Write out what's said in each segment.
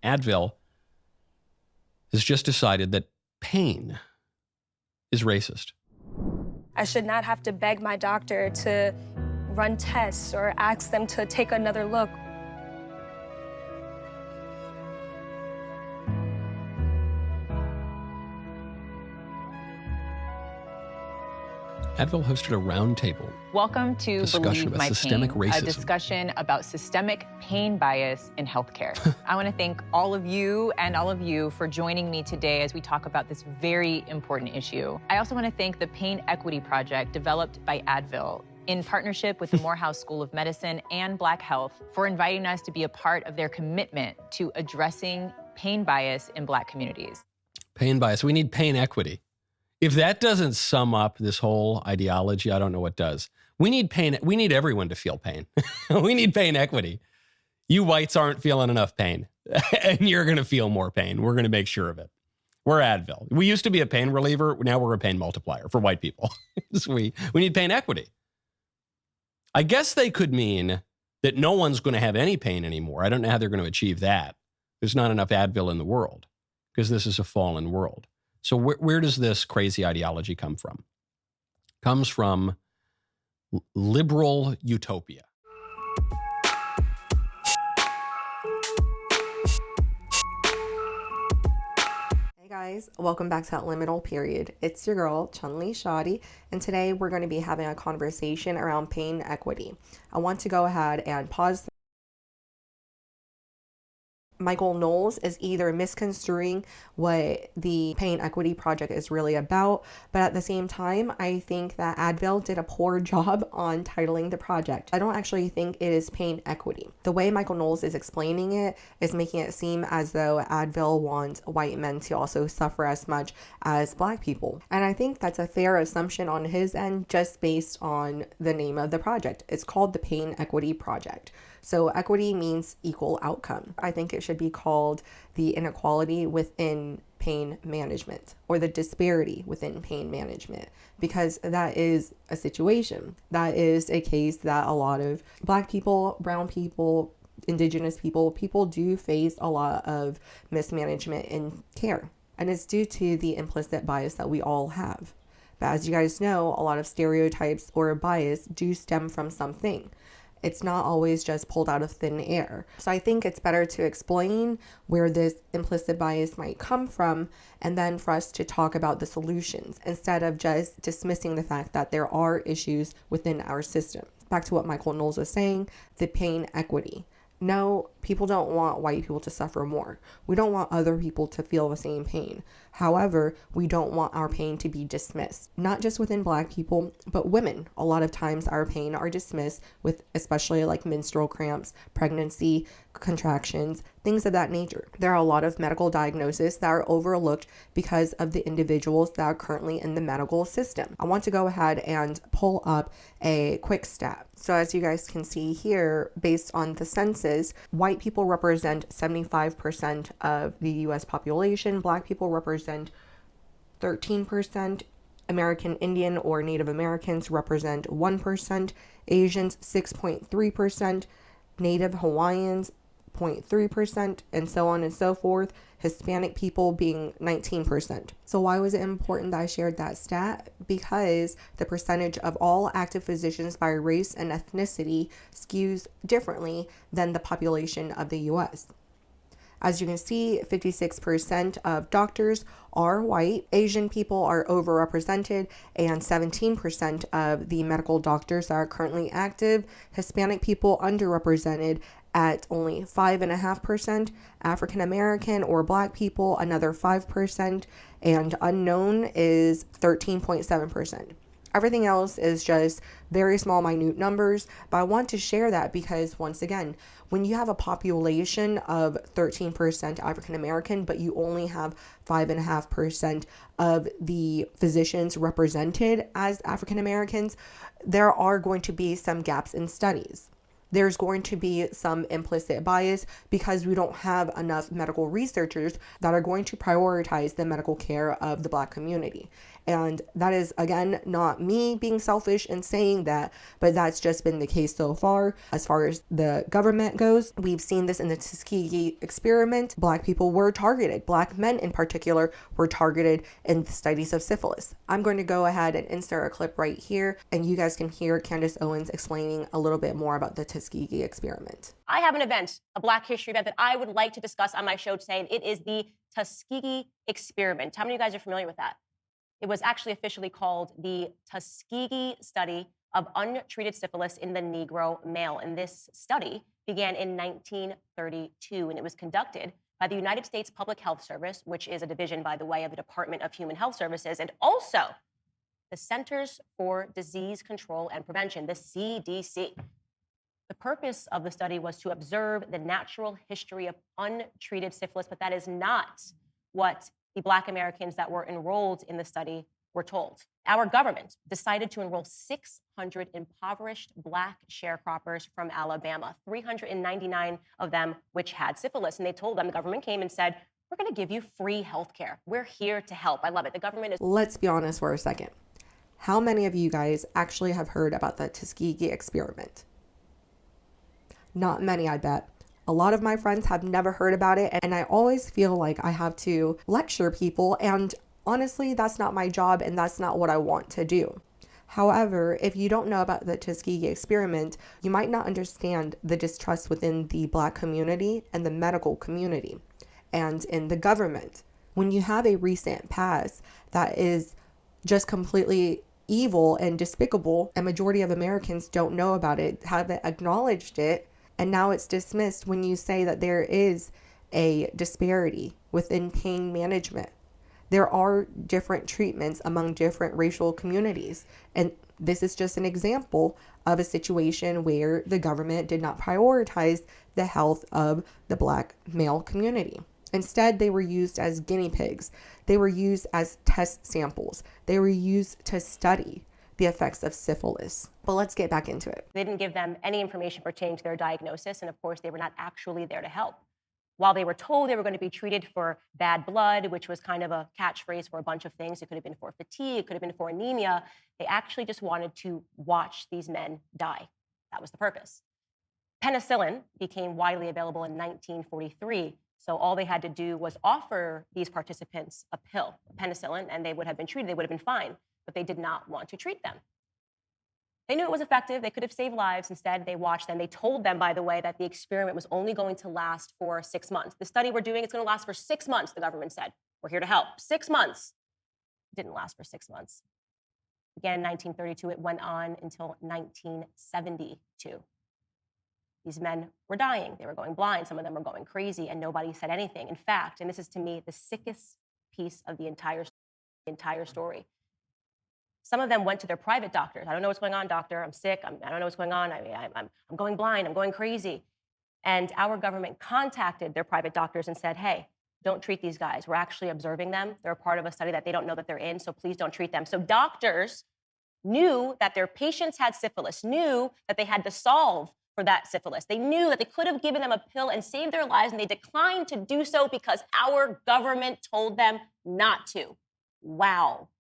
Advil has just decided that pain is racist. I should not have to beg my doctor to run tests or ask them to take another look. Advil hosted a roundtable. Welcome to discussion Believe about My systemic Pain, racism. a discussion about systemic pain bias in healthcare. I want to thank all of you for joining me today as we talk about this very important issue. I also want to thank the Pain Equity Project developed by Advil in partnership with the Morehouse School of Medicine and Black Health for inviting us to be a part of their commitment to addressing pain bias in Black communities. Pain bias. We need pain equity. If that doesn't sum up this whole ideology, I don't know what does. We need pain. We need everyone to feel pain. We need pain equity. You whites aren't feeling enough pain, and you're going to feel more pain. We're going to make sure of it. We're Advil. We used to be a pain reliever. Now we're a pain multiplier for white people. So we need pain equity. I guess they could mean that no one's going to have any pain anymore. I don't know how they're going to achieve that. There's not enough Advil in the world because this is a fallen world. So where does this crazy ideology come from? Comes from liberal utopia. Hey guys, welcome back to Liminal Period. It's your girl, Chun-Li Shoddy, and today we're going to be having a conversation around pain equity. I want to go ahead and pause. Michael Knowles is either misconstruing what the Pain Equity Project is really about, but at the same time, I think that Advil did a poor job on titling the project. I don't actually think it is pain equity. The way Michael Knowles is explaining it is making it seem as though Advil wants white men to also suffer as much as Black people. And I think that's a fair assumption on his end just based on the name of the project. It's called the Pain Equity Project. So equity means equal outcome. I think it should be called the inequality within pain management or the disparity within pain management, because that is a situation. That is a case that a lot of Black people, brown people, indigenous people do face a lot of mismanagement in care. And it's due to the implicit bias that we all have. But as you guys know, a lot of stereotypes or bias do stem from something. It's not always just pulled out of thin air. So I think it's better to explain where this implicit bias might come from and then for us to talk about the solutions instead of just dismissing the fact that there are issues within our system. Back to what Michael Knowles was saying, the pain equity. No, people don't want white people to suffer more. We don't want other people to feel the same pain. However, we don't want our pain to be dismissed. Not just within Black people, but women. A lot of times our pain are dismissed with especially like menstrual cramps, pregnancy, contractions, things of that nature. There are a lot of medical diagnoses that are overlooked because of the individuals that are currently in the medical system. I want to go ahead and pull up a quick stat. So as you guys can see here, based on the census, white people represent 75% of the US population, Black people represent 13%, American Indian or Native Americans represent 1%, Asians 6.3%, Native Hawaiians 0.3%, and so on and so forth, Hispanic people being 19%. So why was it important that I shared that stat? Because the percentage of all active physicians by race and ethnicity skews differently than the population of the US. As you can see, 56% of doctors are white, Asian people are overrepresented, and 17% of the medical doctors that are currently active, Hispanic people underrepresented at only 5.5%, African American or Black people another 5%, and unknown is 13.7%. Everything else is just very small, minute numbers, but I want to share that because once again, when you have a population of 13% African American, but you only have 5.5% of the physicians represented as African Americans, there are going to be some gaps in studies. There's going to be some implicit bias because we don't have enough medical researchers that are going to prioritize the medical care of the Black community. And that is, again, not me being selfish and saying that, but that's just been the case so far. As far as the government goes, we've seen this in the Tuskegee experiment. Black people were targeted. Black men in particular were targeted in the studies of syphilis. I'm going to go ahead and insert a clip right here, and you guys can hear Candace Owens explaining a little bit more about the Tuskegee experiment. I have an event, a Black History event that I would like to discuss on my show today, and it is the Tuskegee experiment. How many of you guys are familiar with that? It was actually officially called the Tuskegee Study of Untreated Syphilis in the Negro Male. And this study began in 1932, and it was conducted by the United States Public Health Service, which is a division, by the way, of the Department of Human Health Services, and also the Centers for Disease Control and Prevention, the CDC. The purpose of the study was to observe the natural history of untreated syphilis, but that is not what the Black Americans that were enrolled in the study were told. Our government decided to enroll 600 impoverished Black sharecroppers from Alabama, 399 of them which had syphilis. And they told them, the government came and said, we're going to give you free health care. We're here to help. I love it. The government is... Let's be honest for a second. How many of you guys actually have heard about the Tuskegee experiment? Not many, I bet. A lot of my friends have never heard about it, and I always feel like I have to lecture people, and honestly, that's not my job, and that's not what I want to do. However, if you don't know about the Tuskegee experiment, you might not understand the distrust within the Black community and the medical community and in the government. When you have a recent past that is just completely evil and despicable, a majority of Americans don't know about it, haven't acknowledged it, and now it's dismissed when you say that there is a disparity within pain management. There are different treatments among different racial communities. And this is just an example of a situation where the government did not prioritize the health of the Black male community. Instead, they were used as guinea pigs. They were used as test samples. They were used to study the effects of syphilis. But let's get back into it. They didn't give them any information pertaining to their diagnosis, and of course, they were not actually there to help. While they were told they were going to be treated for bad blood, which was kind of a catchphrase for a bunch of things, it could have been for fatigue, it could have been for anemia, they actually just wanted to watch these men die. That was the purpose. Penicillin became widely available in 1943, so all they had to do was offer these participants a pill, penicillin, and they would have been treated, they would have been fine, but they did not want to treat them. They knew it was effective. They could have saved lives. Instead, they watched them. They told them, by the way, that the experiment was only going to last for 6 months. The study we're doing is going to last for 6 months, the government said. We're here to help. 6 months. It didn't last for 6 months. It began in 1932. It went on until 1972. These men were dying. They were going blind. Some of them were going crazy, and nobody said anything. In fact, and this is to me the sickest piece of the entire story, some of them went to their private doctors. I don't know what's going on, doctor. I'm sick. I don't know what's going on. I'm going blind. I'm going crazy. And our government contacted their private doctors and said, hey, don't treat these guys. We're actually observing them. They're a part of a study that they don't know that they're in, so please don't treat them. So doctors knew that their patients had syphilis, knew that they had to solve for that syphilis. They knew that they could have given them a pill and saved their lives, and they declined to do so because our government told them not to. Wow.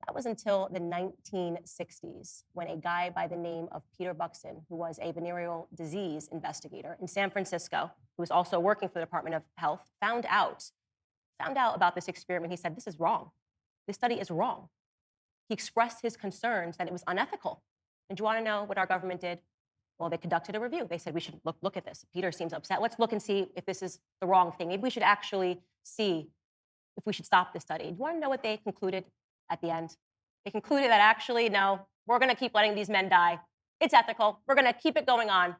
That was until the 1960s, when a guy by the name of Peter Buxton, who was a venereal disease investigator in San Francisco, who was also working for the Department of Health, found out about this experiment. He said, this is wrong. This study is wrong. He expressed his concerns that it was unethical. And do you want to know what our government did? Well, they conducted a review. They said, we should look at this. Peter seems upset. Let's look and see if this is the wrong thing. Maybe we should actually see if we should stop this study. Do you want to know what they concluded at the end? They concluded that actually, no, we're going to keep letting these men die. It's ethical. We're going to keep it going on.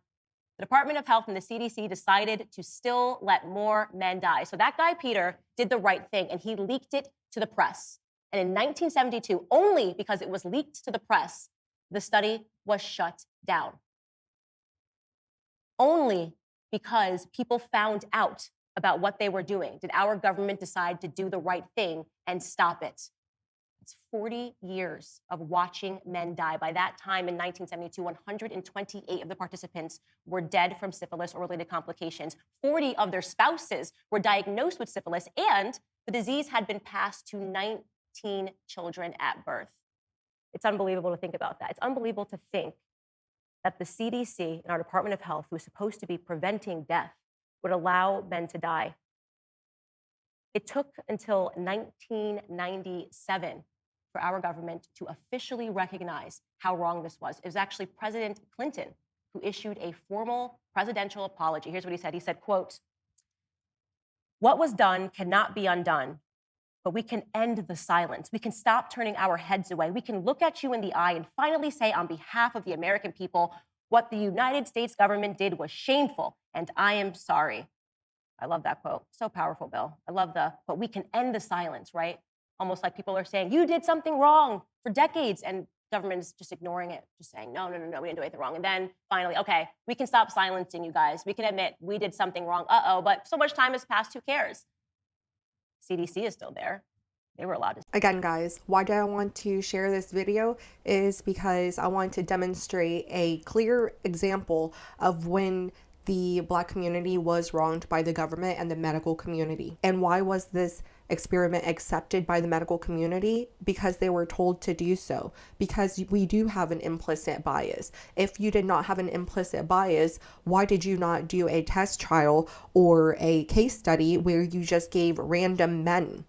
The Department of Health and the CDC decided to still let more men die. So that guy, Peter, did the right thing, and he leaked it to the press. And in 1972, only because it was leaked to the press, the study was shut down. Only because people found out about what they were doing did our government decide to do the right thing and stop it. It's 40 years of watching men die. By that time in 1972, 128 of the participants were dead from syphilis or related complications. 40 of their spouses were diagnosed with syphilis, and the disease had been passed to 19 children at birth. It's unbelievable to think about that. It's unbelievable to think that the CDC and our Department of Health, who is supposed to be preventing death, would allow men to die. It took until 1997 for our government to officially recognize how wrong this was. It was actually President Clinton who issued a formal presidential apology. Here's what he said. He said, quote, "What was done cannot be undone, but we can end the silence. We can stop turning our heads away. We can look at you in the eye and finally say on behalf of the American people, what the United States government did was shameful, and I am sorry." I love that quote. So powerful, Bill. I love but we can end the silence, right? Almost like people are saying, you did something wrong for decades, and government is just ignoring it, just saying, no, we didn't do anything wrong. And then finally, okay, we can stop silencing you guys. We can admit we did something wrong. But so much time has passed, who cares? CDC is still there. They were allowed to. Again, guys, why do I want to share this video is because I want to demonstrate a clear example of when the Black community was wronged by the government and the medical community. And why was this experiment accepted by the medical community? Because they were told to do so. Because we do have an implicit bias. If you did not have an implicit bias, why did you not do a test trial or a case study where you just gave random men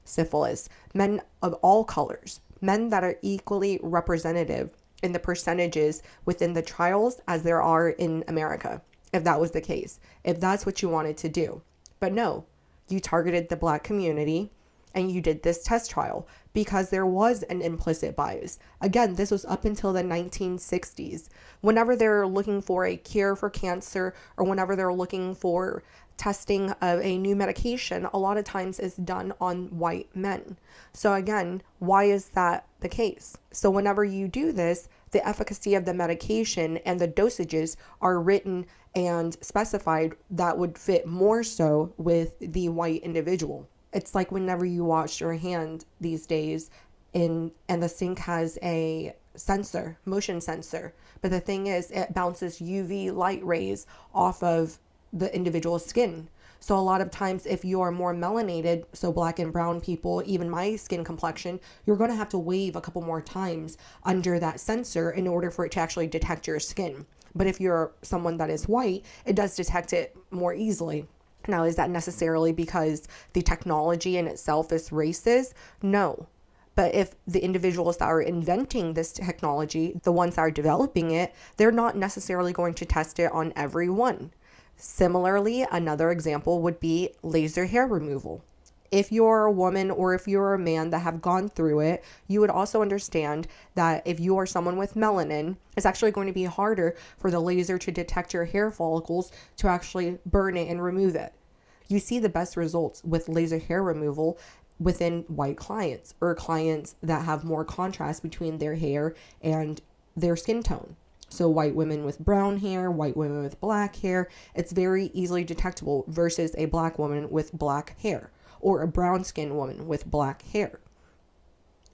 syphilis, men of all colors, men that are equally representative in the percentages within the trials as there are in America? If that was the case, if that's what you wanted to do. But no, you targeted the Black community and you did this test trial because there was an implicit bias. Again, this was up until the 1960s. Whenever they're looking for a cure for cancer or whenever they're looking for testing of a new medication, a lot of times is done on white men. So again, why is that the case? So whenever you do this, the efficacy of the medication and the dosages are written and specified that would fit more so with the white individual. It's like whenever you wash your hand these days and the sink has a sensor, motion sensor, but the thing is it bounces UV light rays off of the individual's skin. So a lot of times if you're more melanated, so Black and brown people, even my skin complexion, you're going to have to wave a couple more times under that sensor in order for it to actually detect your skin. But if you're someone that is white, it does detect it more easily. Now, is that necessarily because the technology in itself is racist? No. But if the individuals that are inventing this technology, the ones that are developing it, they're not necessarily going to test it on everyone. Similarly, another example would be laser hair removal. If you're a woman or if you're a man that have gone through it, you would also understand that if you are someone with melanin, it's actually going to be harder for the laser to detect your hair follicles to actually burn it and remove it. You see the best results with laser hair removal within white clients or clients that have more contrast between their hair and their skin tone. So white women with brown hair, white women with Black hair, it's very easily detectable versus a Black woman with Black hair or a brown skinned woman with Black hair.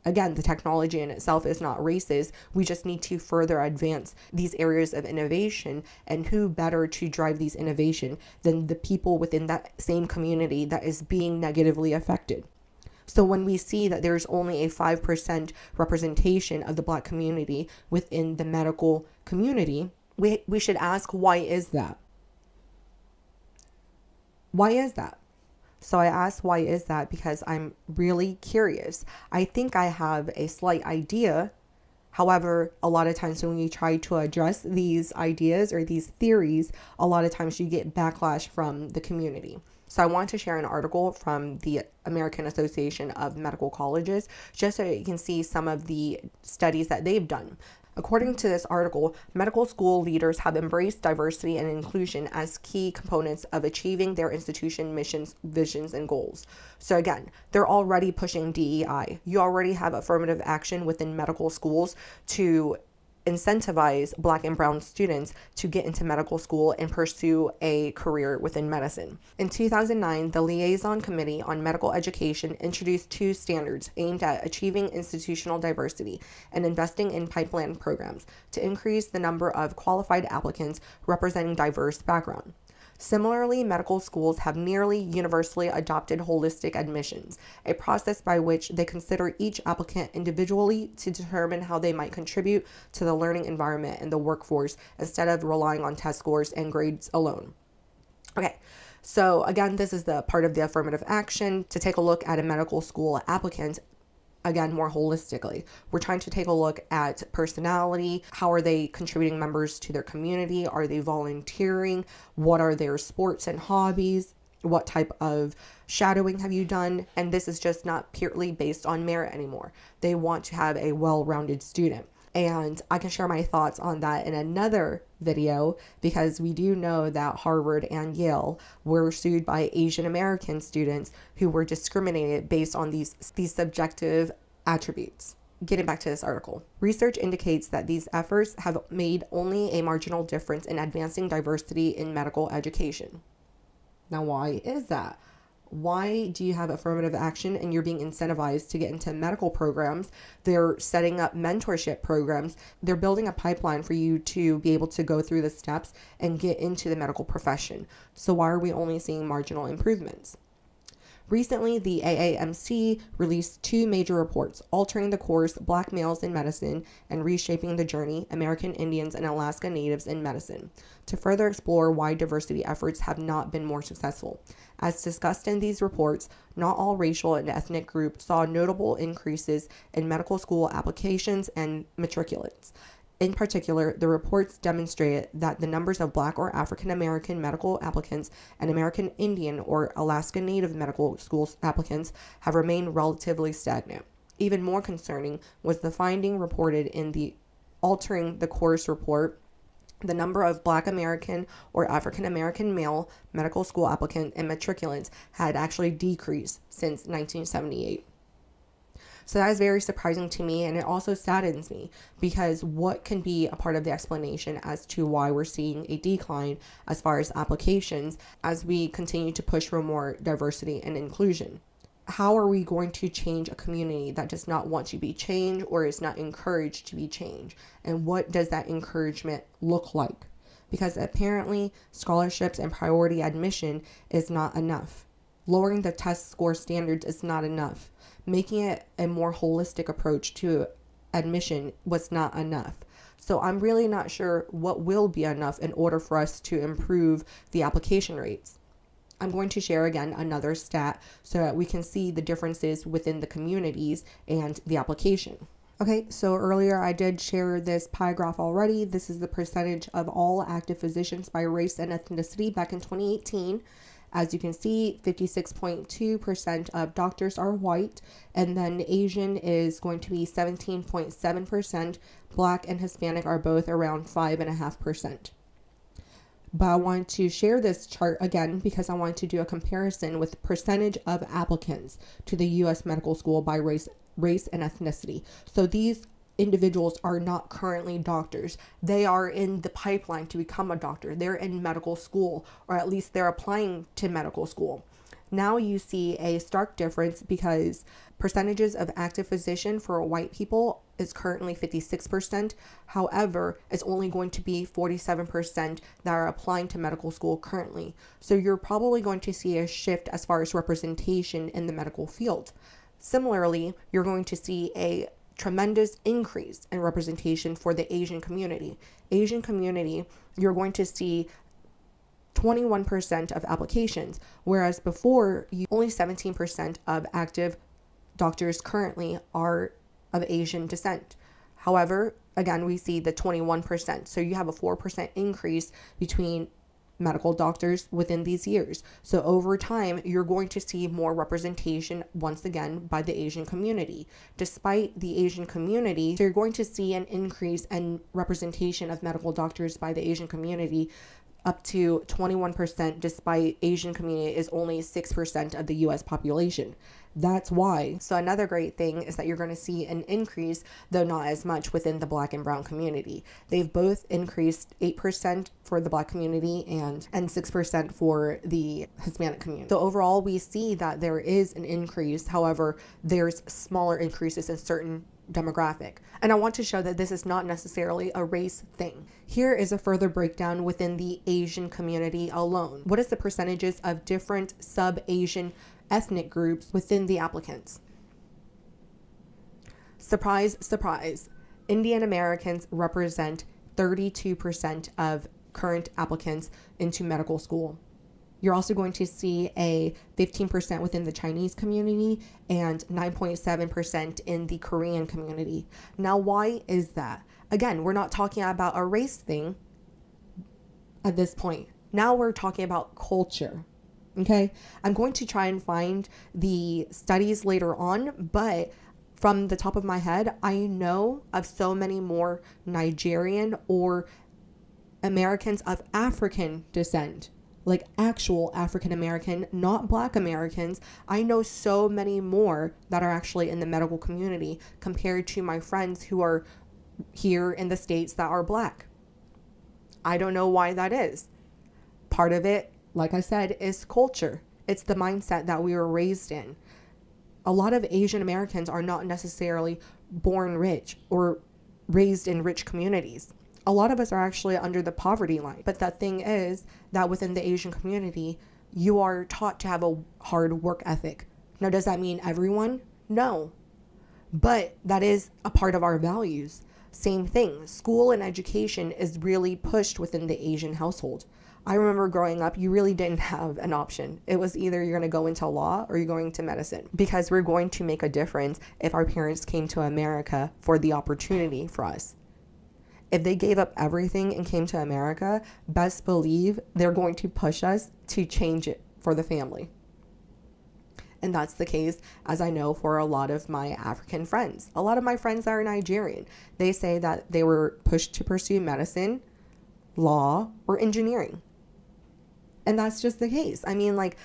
Again, the technology in itself is not racist. We just need to further advance these areas of innovation, and who better to drive these innovation than the people within that same community that is being negatively affected. So when we see that there's only a 5% representation of the Black community within the medical community, we should ask, why is that? Why is that? So I asked, why is that? Because I'm really curious. I think I have a slight idea. However, a lot of times when you try to address these ideas or these theories, a lot of times you get backlash from the community. So I want to share an article from the American Association of Medical Colleges, just so you can see some of the studies that they've done. According to this article, medical school leaders have embraced diversity and inclusion as key components of achieving their institution missions, visions, and goals. So again, they're already pushing DEI. You already have affirmative action within medical schools to incentivize Black and brown students to get into medical school and pursue a career within medicine. In 2009, the Liaison Committee on Medical Education introduced 2 standards aimed at achieving institutional diversity and investing in pipeline programs to increase the number of qualified applicants representing diverse backgrounds. Similarly, medical schools have nearly universally adopted holistic admissions, a process by which they consider each applicant individually to determine how they might contribute to the learning environment and the workforce instead of relying on test scores and grades alone. Okay, so again, this is the part of the affirmative action to take a look at a medical school applicant. Again, more holistically, we're trying to take a look at personality. How are they contributing members to their community? Are they volunteering? What are their sports and hobbies? What type of shadowing have you done? And this is just not purely based on merit anymore. They want to have a well-rounded student. And I can share my thoughts on that in another video, because we do know that Harvard and Yale were sued by Asian American students who were discriminated based on these subjective attributes. Getting back to this article, research indicates that these efforts have made only a marginal difference in advancing diversity in medical education. Now, why is that? Why do you have affirmative action and you're being incentivized to get into medical programs? They're setting up mentorship programs. They're building a pipeline for you to be able to go through the steps and get into the medical profession. So why are we only seeing marginal improvements? Recently, the AAMC released 2 major reports, Altering the Course, Black Males in Medicine, and Reshaping the Journey, American Indians and Alaska Natives in Medicine, to further explore why diversity efforts have not been more successful. As discussed in these reports, not all racial and ethnic groups saw notable increases in medical school applications and matriculants. In particular, the reports demonstrated that the numbers of Black or African American medical applicants and American Indian or Alaska Native medical school applicants have remained relatively stagnant. Even more concerning was the finding reported in the Altering the Course report. The number of Black American or African American male medical school applicants and matriculants had actually decreased since 1978. So that is very surprising to me, and it also saddens me, because what can be a part of the explanation as to why we're seeing a decline as far as applications as we continue to push for more diversity and inclusion? How are we going to change a community that does not want to be changed or is not encouraged to be changed? And what does that encouragement look like? Because apparently scholarships and priority admission is not enough. Lowering the test score standards is not enough. Making it a more holistic approach to admission was not enough. So I'm really not sure what will be enough in order for us to improve the application rates. I'm going to share again another stat so that we can see the differences within the communities and the application. Okay, so earlier I did share this pie graph already. This is the percentage of all active physicians by race and ethnicity back in 2018. As you can see, 56.2% of doctors are white, and then Asian is going to be 17.7%. Black and Hispanic are both around 5.5%. But I want to share this chart again because I want to do a comparison with percentage of applicants to the U.S. medical school by race and ethnicity. So these individuals are not currently doctors. They are in the pipeline to become a doctor. They're in medical school, or at least they're applying to medical school. Now you see a stark difference because percentages of active physician for white people is currently 56%. However, it's only going to be 47% that are applying to medical school currently. So you're probably going to see a shift as far as representation in the medical field. Similarly, you're going to see a tremendous increase in representation for the Asian community. Asian community, you're going to see 21% of applications, whereas before, only 17% of active doctors currently are of Asian descent. However, again, we see the 21%. So you have a 4% increase between medical doctors within these years. So over time, you're going to see more representation once again by the Asian community. Despite the Asian community, so you're going to see an increase in representation of medical doctors by the Asian community up to 21%, despite Asian community is only 6% of the US population. That's why. So another great thing is that you're going to see an increase, though not as much, within the Black and Brown community. They've both increased 8% for the Black community and 6% for the Hispanic community. So overall, we see that there is an increase. However, there's smaller increases in certain demographic. And I want to show that this is not necessarily a race thing. Here is a further breakdown within the Asian community alone. What is the percentages of different sub-Asian ethnic groups within the applicants? Surprise, surprise. Indian Americans represent 32% of current applicants into medical school. You're also going to see a 15% within the Chinese community and 9.7% in the Korean community. Now, why is that? Again, we're not talking about a race thing at this point. Now we're talking about culture. Okay, I'm going to try and find the studies later on, but from the top of my head, I know of so many more Nigerian or Americans of African descent, like actual African American, not Black Americans. I know so many more that are actually in the medical community compared to my friends who are here in the States that are Black. I don't know why that is. Part of it, like I said, is culture. It's the mindset that we were raised in. A lot of Asian Americans are not necessarily born rich or raised in rich communities. A lot of us are actually under the poverty line. But the thing is that within the Asian community, you are taught to have a hard work ethic. Now, does that mean everyone? No. But that is a part of our values. Same thing. School and education is really pushed within the Asian household. I remember growing up, you really didn't have an option. It was either you're going to go into law or you're going to medicine, because we're going to make a difference if our parents came to America for the opportunity for us. If they gave up everything and came to America, best believe they're going to push us to change it for the family. And that's the case, as I know, for a lot of my African friends. A lot of my friends that are Nigerian, they say that they were pushed to pursue medicine, law, or engineering. And that's just the case. I mean, like,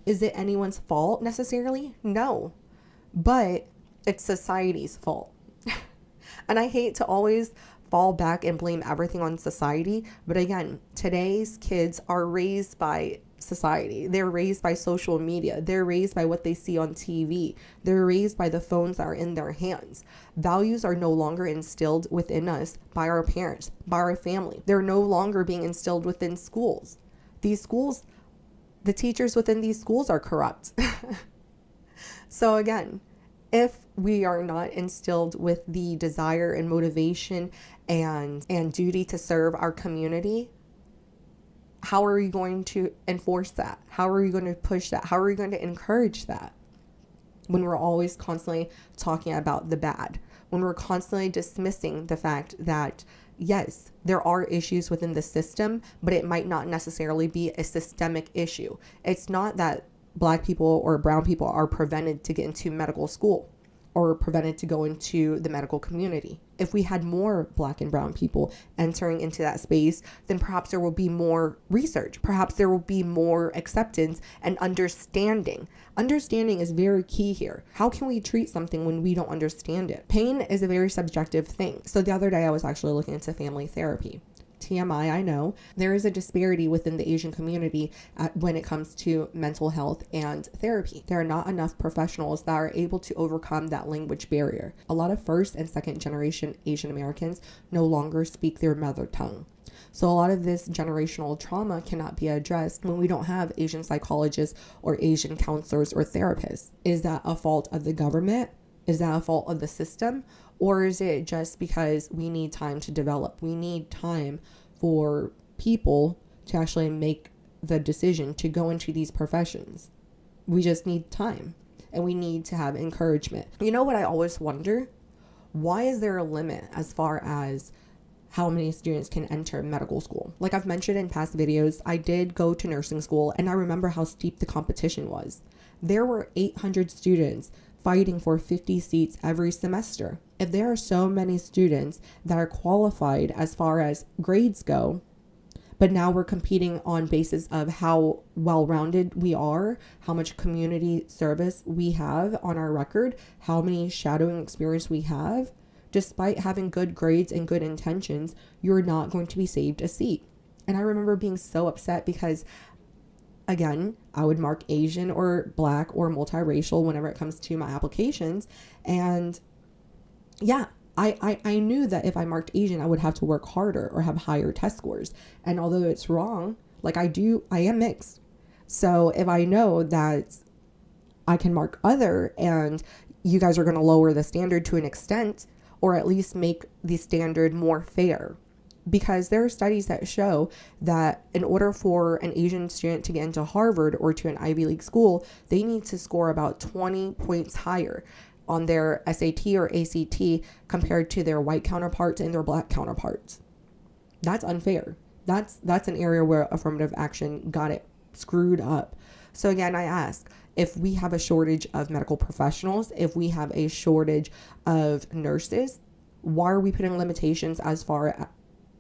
is it anyone's fault necessarily? No. But it's society's fault. And I hate to always fall back and blame everything on society. But again, today's kids are raised by society. They're raised by social media. They're raised by what they see on TV. They're raised by the phones that are in their hands. Values are no longer instilled within us by our parents, by our family. They're no longer being instilled within schools. These schools, the teachers within these schools are corrupt. So again, if we are not instilled with the desire and motivation and duty to serve our community, how are we going to enforce that? How are we going to push that? How are we going to encourage that? When we're always constantly talking about the bad, when we're constantly dismissing the fact that, yes, there are issues within the system, but it might not necessarily be a systemic issue. It's not that Black people or brown people are prevented to get into medical school or prevented to go into the medical community. If we had more Black and brown people entering into that space, then perhaps there will be more research. Perhaps there will be more acceptance and understanding. Understanding is very key here. How can we treat something when we don't understand it? Pain is a very subjective thing. So the other day I was actually looking into family therapy. TMI, I know, there is a disparity within the Asian community when it comes to mental health and therapy. There are not enough professionals that are able to overcome that language barrier. A lot of first and second generation Asian Americans no longer speak their mother tongue. So a lot of this generational trauma cannot be addressed when we don't have Asian psychologists or Asian counselors or therapists. Is that a fault of the government? Is that a fault of the system? Or is it just because we need time to develop? We need time for people to actually make the decision to go into these professions. We just need time, and we need to have encouragement. You know what I always wonder? Why is there a limit as far as how many students can enter medical school? Like I've mentioned in past videos, I did go to nursing school, and I remember how steep the competition was. There were 800 students fighting for 50 seats every semester. If there are so many students that are qualified as far as grades go, but now we're competing on basis of how well-rounded we are, how much community service we have on our record, how many shadowing experience we have, despite having good grades and good intentions, you're not going to be saved a seat. And I remember being so upset because, again, I would mark Asian or Black or multiracial whenever it comes to my applications. And yeah, I knew that if I marked Asian, I would have to work harder or have higher test scores. And although it's wrong, like I am mixed. So if I know that I can mark other and you guys are going to lower the standard to an extent, or at least make the standard more fair. Because there are studies that show that in order for an Asian student to get into Harvard or to an Ivy League school, they need to score about 20 points higher on their SAT or ACT compared to their white counterparts and their black counterparts. That's unfair. That's an area where affirmative action got it screwed up. So again, I ask, if we have a shortage of medical professionals, if we have a shortage of nurses, why are we putting limitations as far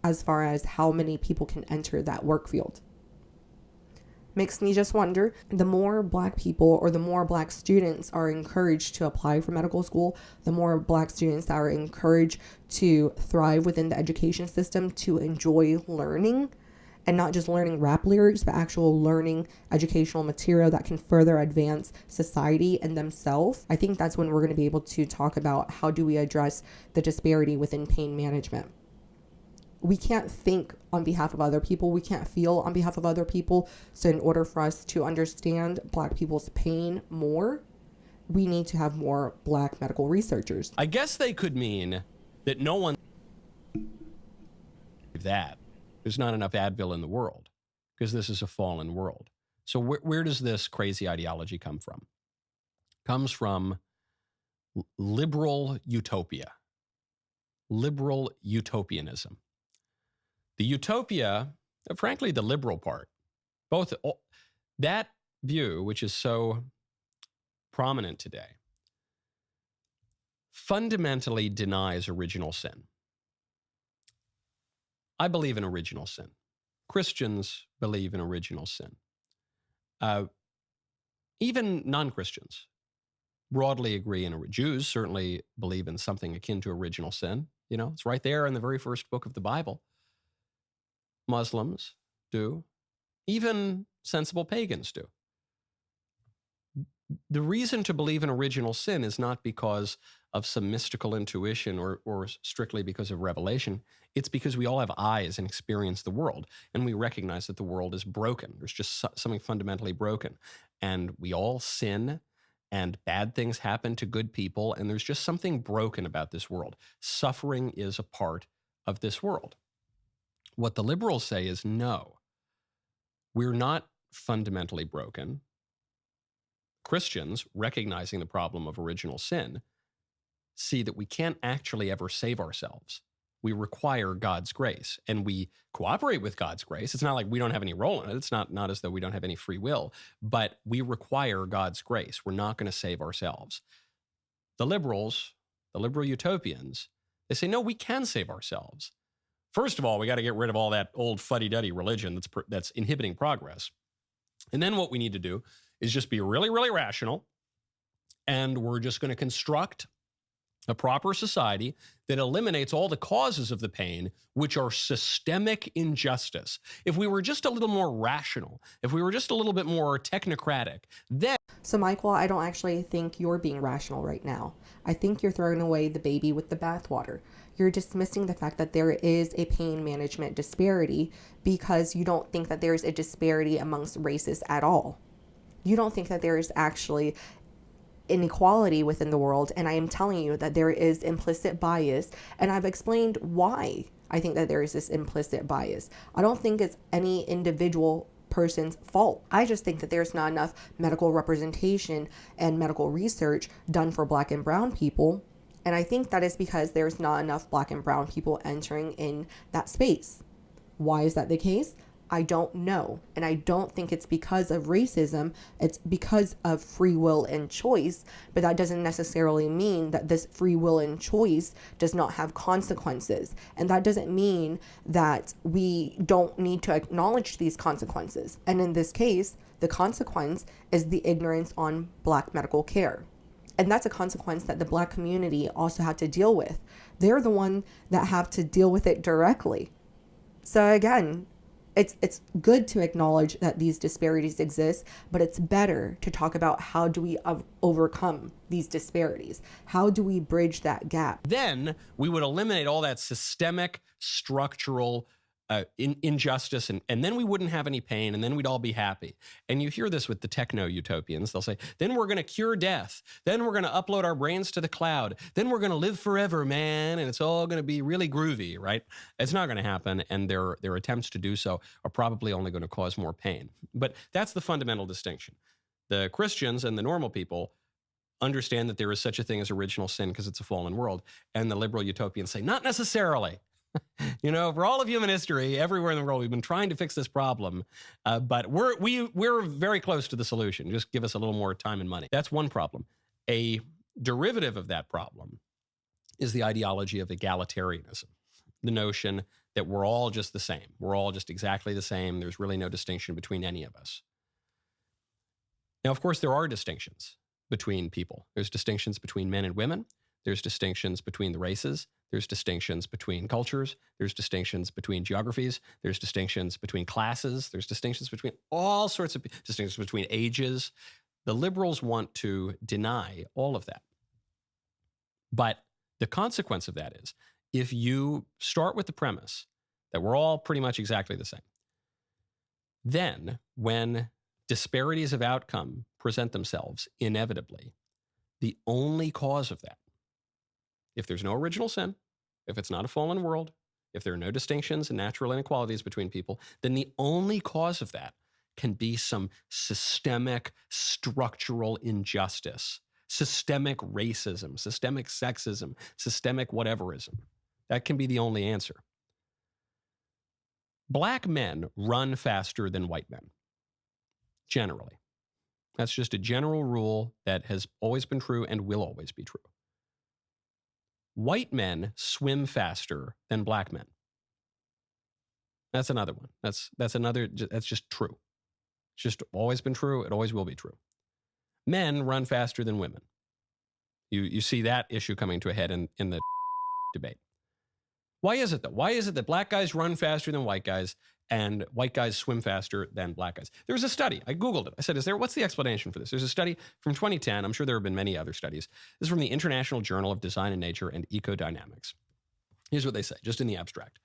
as how many people can enter that work field? Makes me just wonder, the more Black people or the more Black students are encouraged to apply for medical school, the more Black students that are encouraged to thrive within the education system, to enjoy learning, and not just learning rap lyrics, but actual learning educational material that can further advance society and themselves. I think that's when we're going to be able to talk about how do we address the disparity within pain management. We can't think on behalf of other people. We can't feel on behalf of other people. So in order for us to understand Black people's pain more, we need to have more Black medical researchers. I guess they could mean that no one that there's not enough Advil in the world because this is a fallen world. So where does this crazy ideology come from? Comes from liberal utopia, liberal utopianism. The utopia, frankly, the liberal part, both that view, which is so prominent today, fundamentally denies original sin. I believe in original sin. Christians believe in original sin. Even non-Christians broadly agree in Jews certainly believe in something akin to original sin. You know, it's right there in the very first book of the Bible. Muslims do. Even sensible pagans do. The reason to believe in original sin is not because of some mystical intuition or strictly because of revelation. It's because we all have eyes and experience the world, and we recognize that the world is broken. There's just something fundamentally broken. And we all sin, and bad things happen to good people, and there's just something broken about this world. Suffering is a part of this world. What the liberals say is, no, we're not fundamentally broken. Christians, recognizing the problem of original sin, see that we can't actually ever save ourselves. We require God's grace, and we cooperate with God's grace. It's not like we don't have any role in it. It's not as though we don't have any free will, but we require God's grace. We're not going to save ourselves. The liberals, the liberal utopians, they say, no, we can save ourselves. First of all, we got to get rid of all that old fuddy-duddy religion that's inhibiting progress. And then what we need to do is just be really, really rational, and we're just going to construct a proper society that eliminates all the causes of the pain, which are systemic injustice. If we were just a little more rational, if we were just a little bit more technocratic, then... So Michael, I don't actually think you're being rational right now. I think you're throwing away the baby with the bathwater. You're dismissing the fact that there is a pain management disparity because you don't think that there's a disparity amongst races at all. You don't think that there is actually inequality within the world, and I am telling you that there is implicit bias, and I've explained why I think that there is this implicit bias. I don't think it's any individual person's fault. I just think that there's not enough medical representation and medical research done for Black and brown people, and I think that is because there's not enough Black and brown people entering in that space. Why is that the case? I don't know. And I don't think it's because of racism. It's because of free will and choice. But that doesn't necessarily mean that this free will and choice does not have consequences. And that doesn't mean that we don't need to acknowledge these consequences. And in this case, the consequence is the ignorance on Black medical care. And that's a consequence that the Black community also had to deal with. They're the one that have to deal with it directly. So again, it's good to acknowledge that these disparities exist, but it's better to talk about how do we overcome these disparities? How do we bridge that gap? Then we would eliminate all that systemic, structural injustice, and then we wouldn't have any pain, and then we'd all be happy. And you hear this with the techno-utopians. They'll say, then we're going to cure death. Then we're going to upload our brains to the cloud. Then we're going to live forever, man, and it's all going to be really groovy, right? It's not going to happen, and their attempts to do so are probably only going to cause more pain. But that's the fundamental distinction. The Christians and the normal people understand that there is such a thing as original sin because it's a fallen world, and the liberal utopians say, not necessarily. You know, for all of human history, everywhere in the world, we've been trying to fix this problem, but we're very close to the solution. Just give us a little more time and money. That's one problem. A derivative of that problem is the ideology of egalitarianism, the notion that we're all just the same. We're all just exactly the same. There's really no distinction between any of us. Now, of course, there are distinctions between people. There's distinctions between men and women. There's distinctions between the races. There's distinctions between cultures. There's distinctions between geographies. There's distinctions between classes. There's distinctions between all sorts of distinctions between ages. The liberals want to deny all of that. But the consequence of that is, if you start with the premise that we're all pretty much exactly the same, then when disparities of outcome present themselves inevitably, the only cause of that, if there's no original sin, if it's not a fallen world, if there are no distinctions and natural inequalities between people, then the only cause of that can be some systemic structural injustice, systemic racism, systemic sexism, systemic whateverism. That can be the only answer. Black men run faster than white men, generally. That's just a general rule that has always been true and will always be true. White men swim faster than black men. That's another one. That's just true. It's just always been true. It always will be true. Men run faster than women. You see that issue coming to a head in the debate. Why is it though? Why is it that black guys run faster than white guys and white guys swim faster than black guys? There was a study. I Googled it. I said, what's the explanation for this? There's a study from 2010. I'm sure there have been many other studies. This is from the International Journal of Design and Nature and Ecodynamics. Here's what they say, just in the abstract.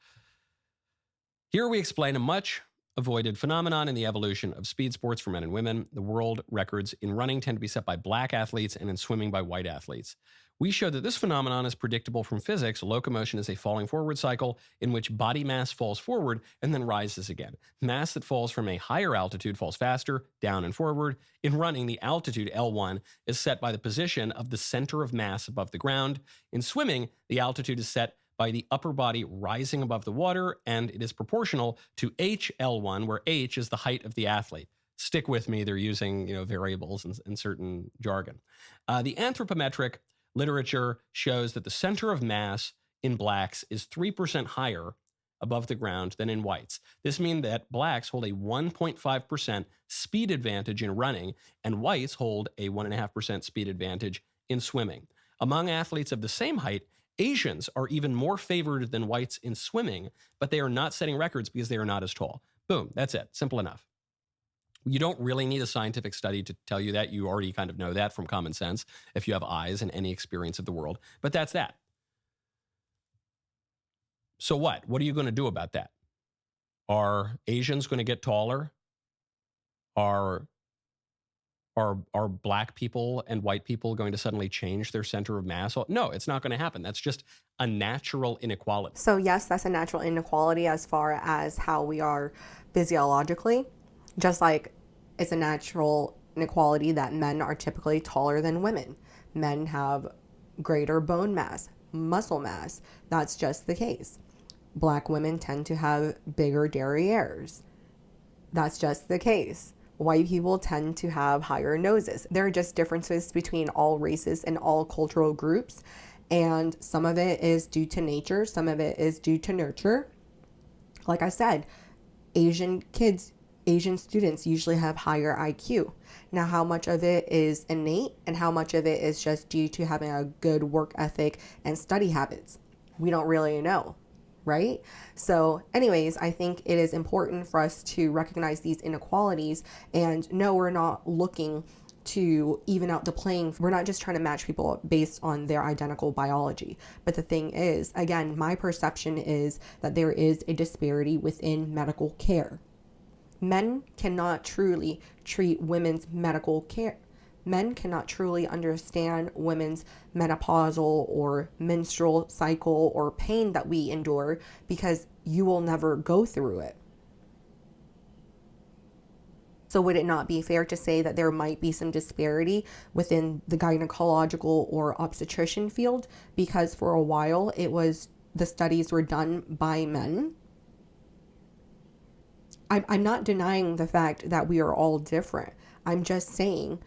Here we explain a much avoided phenomenon in the evolution of speed sports for men and women. The world records in running tend to be set by black athletes and in swimming by white athletes. We show that this phenomenon is predictable from physics. Locomotion is a falling forward cycle in which body mass falls forward and then rises again. Mass that falls from a higher altitude falls faster, down and forward. In running, the altitude, L1, is set by the position of the center of mass above the ground. In swimming, the altitude is set by the upper body rising above the water, and it is proportional to HL1, where H is the height of the athlete. Stick with me, they're using variables and certain jargon. The anthropometric literature shows that the center of mass in blacks is 3% higher above the ground than in whites. This means that blacks hold a 1.5% speed advantage in running, and whites hold a 1.5% speed advantage in swimming. Among athletes of the same height, Asians are even more favored than whites in swimming, but they are not setting records because they are not as tall. Boom, that's it. Simple enough. You don't really need a scientific study to tell you that. You already kind of know that from common sense if you have eyes and any experience of the world. But that's that. So what? What are you going to do about that? Are Asians going to get taller? Are black people and white people going to suddenly change their center of mass? No, it's not going to happen. That's just a natural inequality. So yes, that's a natural inequality as far as how we are physiologically. Just like it's a natural inequality that men are typically taller than women. Men have greater bone mass, muscle mass. That's just the case. Black women tend to have bigger derrieres. That's just the case. White people tend to have higher noses. There are just differences between all races and all cultural groups. And some of it is due to nature. Some of it is due to nurture. Like I said, Asian students usually have higher IQ. Now, how much of it is innate and how much of it is just due to having a good work ethic and study habits? We don't really know, right? So anyways, I think it is important for us to recognize these inequalities, and no, we're not looking to even out the playing. We're not just trying to match people based on their identical biology. But the thing is, again, my perception is that there is a disparity within medical care. Men cannot truly treat women's medical care. Men cannot truly understand women's menopausal or menstrual cycle or pain that we endure, because you will never go through it. So would it not be fair to say that there might be some disparity within the gynecological or obstetrician field, because for a while the studies were done by men? I'm not denying the fact that we are all different. I'm just saying,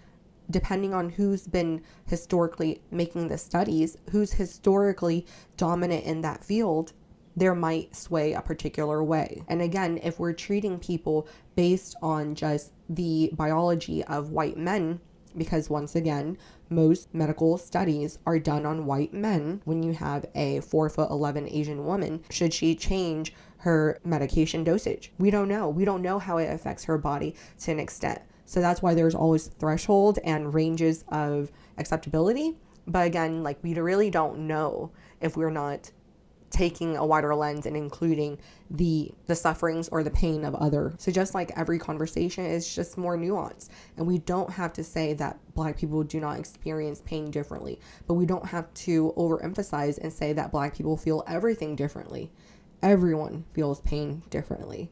depending on who's been historically making the studies, who's historically dominant in that field, there might sway a particular way. And again, if we're treating people based on just the biology of white men, because once again, most medical studies are done on white men. When you have a 4'11" Asian woman, should she change her medication dosage? We don't know. We don't know how it affects her body to an extent. So that's why there's always threshold and ranges of acceptability. But again, like, we really don't know if we're not taking a wider lens and including the sufferings or the pain of others. So just like every conversation is just more nuanced, and we don't have to say that Black people do not experience pain differently, but we don't have to overemphasize and say that Black people feel everything differently. Everyone feels pain differently,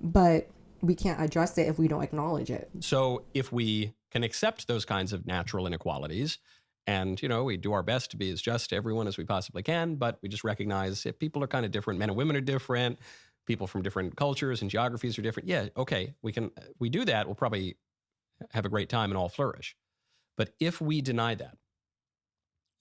but we can't address it if we don't acknowledge it. So if we can accept those kinds of natural inequalities, and, we do our best to be as just to everyone as we possibly can, but we just recognize if people are kind of different, men and women are different, people from different cultures and geographies are different. Yeah, okay, we do that, we'll probably have a great time and all flourish. But if we deny that,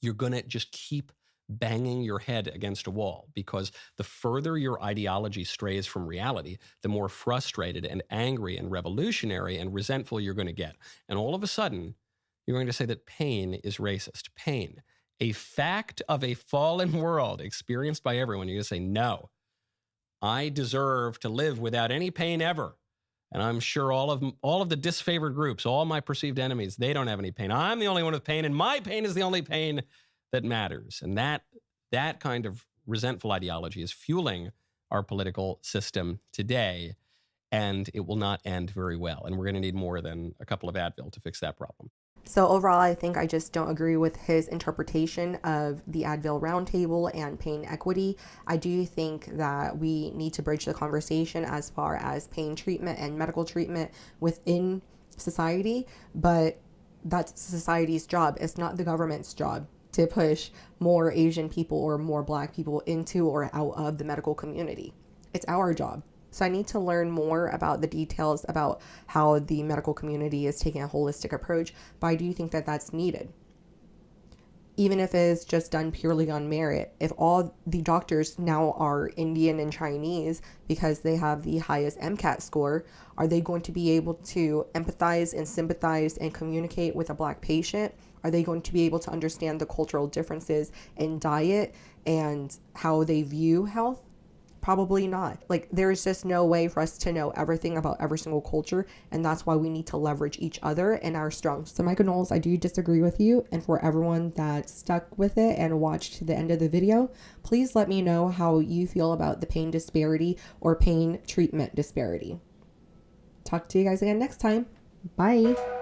you're going to just keep banging your head against a wall, because the further your ideology strays from reality, the more frustrated and angry and revolutionary and resentful you're going to get. And all of a sudden, you're going to say that pain is racist. Pain, a fact of a fallen world experienced by everyone. You're going to say, no, I deserve to live without any pain ever. And I'm sure all of the disfavored groups, all my perceived enemies, they don't have any pain. I'm the only one with pain, and my pain is the only pain that matters. And that kind of resentful ideology is fueling our political system today, and it will not end very well. And we're going to need more than a couple of Advil to fix that problem. So overall, I think I just don't agree with his interpretation of the Advil Roundtable and pain equity. I do think that we need to bridge the conversation as far as pain treatment and medical treatment within society, but that's society's job. It's not the government's job to push more Asian people or more Black people into or out of the medical community. It's our job. So I need to learn more about the details about how the medical community is taking a holistic approach, but I do think that that's needed. Even if it's just done purely on merit, if all the doctors now are Indian and Chinese because they have the highest MCAT score, are they going to be able to empathize and sympathize and communicate with a Black patient? Are they going to be able to understand the cultural differences in diet and how they view health? Probably not. Like, there's just no way for us to know everything about every single culture, and that's why we need to leverage each other and our strengths. So Michael Knowles, I do disagree with you, and for everyone that stuck with it and watched to the end of the video, please let me know how you feel about the pain disparity or pain treatment disparity. Talk to you guys again next time. Bye.